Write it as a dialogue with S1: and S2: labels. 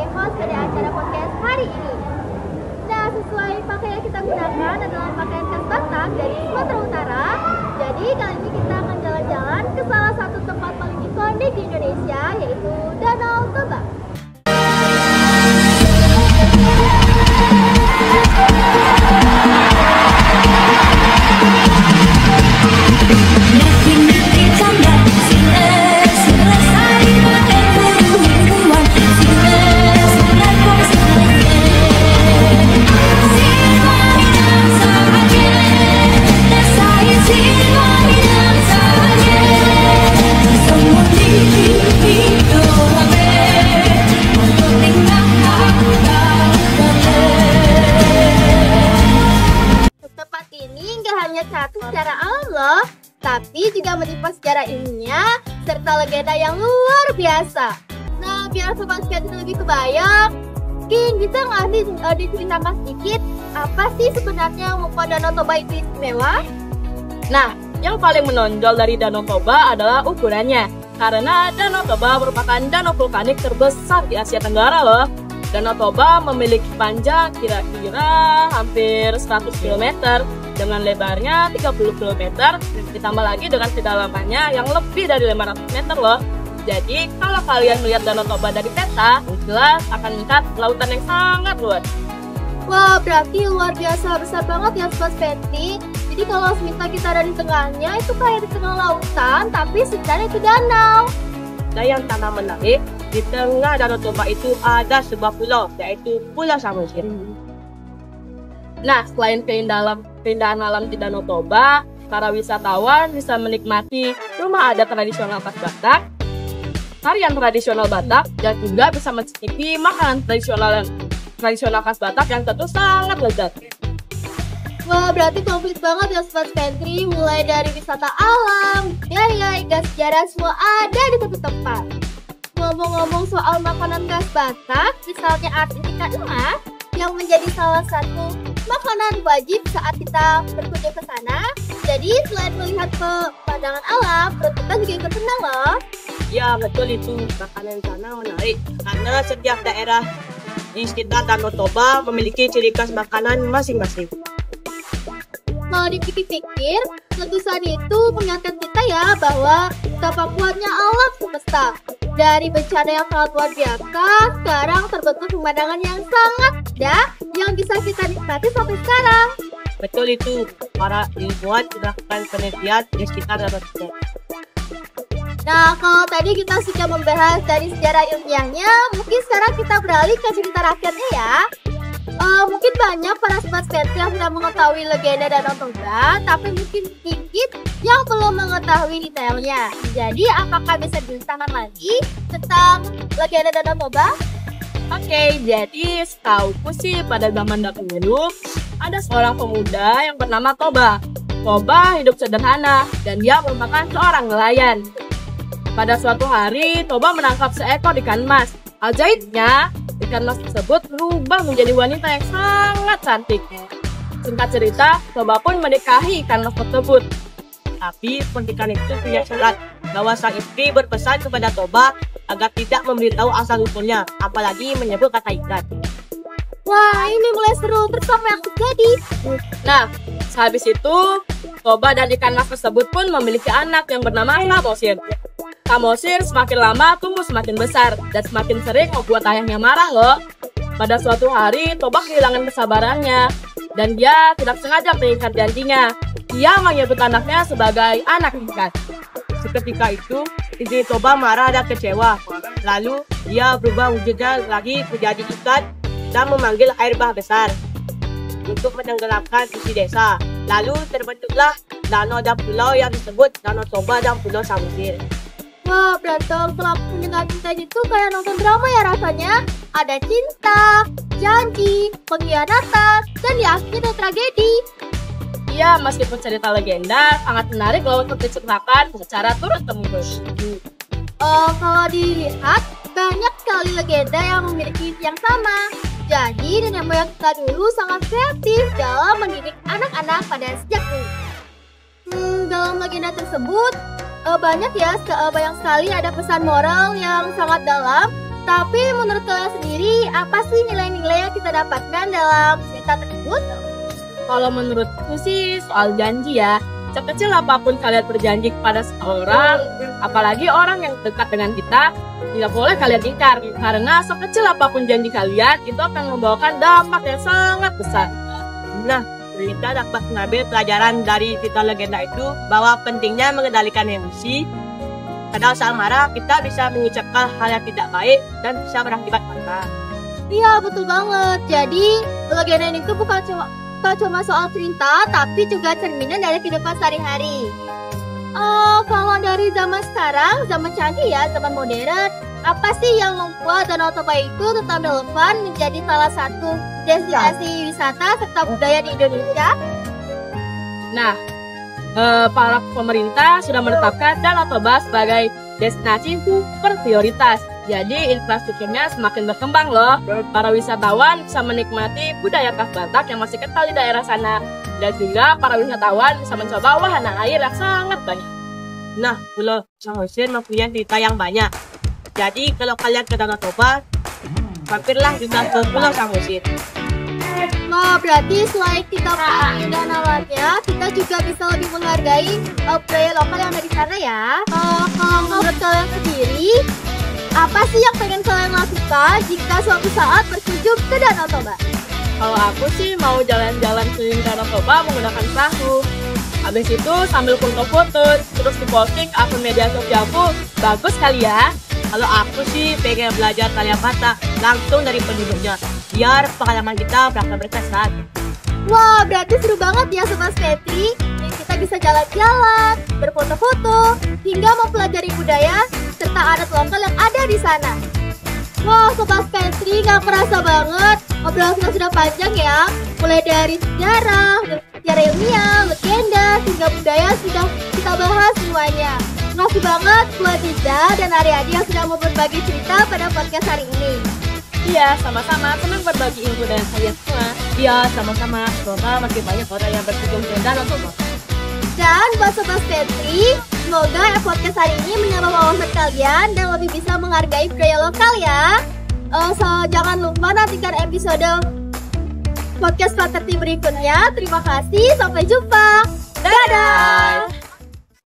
S1: sebagai host dari acara podcast hari ini. Nah, sesuai pakaian yang kita gunakan adalah pakaian khas Batak dari Sumatera Utara. Jadi kali ini kita akan jalan-jalan ke salah satu tempat paling ikonik di Indonesia, yaitu Danau Toba. Satu secara alam loh, tapi juga menimpa sejarah ilmiah serta legenda yang luar biasa. Nah, biar sobat sekalian lebih kebayang, mungkin bisa nggak sih diceritakan sedikit apa sih sebenarnya yang membuat Danau Toba itu istimewa?
S2: Nah, yang paling menonjol dari Danau Toba adalah ukurannya, karena Danau Toba merupakan danau vulkanik terbesar di Asia Tenggara loh. Danau Toba memiliki panjang kira-kira hampir 100 km dengan lebarnya 30 km, ditambah lagi dengan kedalamannya yang lebih dari 500 meter loh. Jadi kalau kalian melihat Danau Toba dari peta, jelas akan melihat lautan yang sangat luas.
S1: Wah, berarti luar biasa besar banget ya Sobat Penti. Jadi kalau semisal kita ada di tengahnya, itu kayak di tengah lautan, tapi sebenarnya itu danau.
S2: Nah, yang tanah menarik, di tengah Danau Toba itu ada sebuah pulau, yaitu Pulau Samosir. Nah, selain keindahan alam di Danau Toba, para wisatawan bisa menikmati rumah adat tradisional khas Batak, tarian tradisional Batak, dan juga bisa mencicipi makanan tradisional khas Batak yang tentu sangat lezat.
S1: Wah, berarti komplit banget ya Sobat Pantry, mulai dari wisata alam, budaya, hingga sejarah semua ada di satu tempat. Ngomong-ngomong soal makanan khas Batak, misalnya artika emas, yang menjadi salah satu makanan wajib saat kita berkunjung ke sana. Jadi selain melihat pemandangan alam, perut kita juga ikut senang loh.
S2: Ya, betul itu. Makanan sana menarik karena setiap daerah di sekitar Danau Toba memiliki ciri khas makanan masing-masing.
S1: Kalau dipikir-pikir, letusan itu mengingatkan kita ya bahwa betapa kuatnya alam semesta. Dari bencana yang sangat luar biasa, sekarang terbentuk pemandangan yang sangat indah yang bisa kita nikmati sampai sekarang.
S2: Betul itu, para ilmuwan melakukan penelitian di sekitar Danau Toba.
S1: Nah, kalau tadi kita sudah membahas dari sejarah ilmiahnya, mungkin sekarang kita beralih ke cerita rakyatnya ya. Mungkin banyak para sobat Pantry yang sudah mengetahui legenda Danau Toba, tapi mungkin sedikit yang belum mengetahui detailnya. Jadi, apakah bisa diceritakan lagi tentang legenda Danau Toba?
S2: Oke, jadi setauku sih pada zaman dahulu ada seorang pemuda yang bernama Toba. Toba hidup sederhana dan dia merupakan seorang nelayan. Pada suatu hari, Toba menangkap seekor ikan mas. Ajaibnya, ikan mas tersebut berubah menjadi wanita yang sangat cantik. Singkat cerita, Toba pun menikahi ikan mas tersebut. Tapi pernikahan itu punya syarat bahwa sang istri berpesan kepada Toba agar tidak memberitahu asal-usulnya, apalagi menyebut kata ikan.
S1: Wah, ini mulai seru. Terus apa yang terjadi?
S2: Nah, sehabis itu, Toba dan ikan mas tersebut pun memiliki anak yang bernama Samosir. Samosir semakin lama tumbuh semakin besar dan semakin sering membuat ayahnya marah loh. Pada suatu hari, Toba kehilangan kesabarannya dan dia tidak sengaja mengikat janjinya. Dia menyebut anaknya sebagai anak ikan. Seketika itu, istri Toba marah dan kecewa. Lalu, dia berubah wujudnya lagi menjadi ikan dan memanggil air bah besar untuk menenggelamkan isi desa. Lalu terbentuklah danau dan pulau yang disebut Danau Toba dan Pulau Samosir.
S1: Wah, berantem setelah mendengar cerita itu kayak nonton drama ya rasanya. Ada cinta, janji, pengkhianatan, dan di akhirnya tragedi.
S2: Iya, meskipun cerita legenda sangat menarik loh untuk diceritakan secara turun-temurun.
S1: Kalau dilihat, banyak sekali legenda yang memiliki isi yang sama. Jadi, nenek moyang kita dulu sangat kreatif dalam mendidik anak-anak pada sejak dulu. Dalam legenda tersebut, banyak ya, banyak sekali ada pesan moral yang sangat dalam Tapi menurut kalian sendiri, apa sih nilai-nilai yang kita dapatkan dalam cerita tersebut?
S2: Kalau menurutku sih soal janji ya, sekecil apapun kalian berjanji kepada seseorang, apalagi orang yang dekat dengan kita, tidak boleh kalian ingkar. Karena sekecil apapun janji kalian, itu akan membawakan dampak yang sangat besar.
S3: Nah, kita dapat mengambil pelajaran dari cerita legenda itu bahwa pentingnya mengendalikan emosi. Kadang saat marah, kita bisa mengucapkan hal yang tidak baik dan bisa berakibat fatal.
S1: Iya, betul banget. Jadi, legenda ini tuh bukan cuma soal cerita, tapi juga cerminan dari kehidupan sehari-hari. Kalau dari zaman sekarang, zaman canggih ya, zaman modern, apa sih yang membuat Danau Toba itu tetap relevan menjadi salah satu destinasi wisata serta budaya di Indonesia?
S2: Nah, para pemerintah sudah menetapkan Danau Toba sebagai destinasi super prioritas. Jadi infrastrukturnya semakin berkembang loh. Para wisatawan bisa menikmati budaya khas Batak yang masih kental di daerah sana. Dan juga para wisatawan bisa mencoba wahana air yang sangat banyak.
S3: Nah, Pulau Samosir mempunyai cerita yang banyak. Jadi kalau kalian ke Danau Toba, mampirlah juga ke Pulau Samosir.
S1: Nah, berarti selain kita mengenal dan alatnya, kita juga bisa lebih menghargai budaya lokal yang ada di sana ya. Kalau menurut kalian sendiri, apa sih yang pengen kalian lakukan jika suatu saat berkunjung ke Danau Toba?
S2: Kalau aku sih mau jalan-jalan keliling Danau Toba menggunakan perahu. Habis itu sambil foto-foto, terus diposting akun media sosialku. Bagus kali ya.
S3: Kalau aku sih pengen belajar tali Batak langsung dari penduduknya, biar pengalaman kita berasa berkesan.
S1: Wah, berarti seru banget ya Sobat Petri. Kita bisa jalan-jalan, berfoto-foto, hingga mempelajari budaya serta adat lokal yang ada di sana. Wah, Sobat Petri, gak kerasa banget obrolan kita sudah panjang ya. Mulai dari sejarah ilmiah, legenda, hingga budaya sudah kita bahas semuanya. Makasih banget buat Diza dan Ariadi yang sudah mau berbagi cerita pada podcast hari ini.
S2: Iya, sama-sama. Senang berbagi ilmu dengan kalian semua.
S3: Iya, sama-sama. Semoga makin banyak orang yang berkunjung ke Danau Toba.
S1: Dan buat Sobat Petri, semoga podcast hari ini menambah wawasan kalian dan lebih bisa menghargai budaya lokal ya. Jangan lupa nantikan episode podcast Petri berikutnya. Terima kasih, sampai jumpa. Dadah!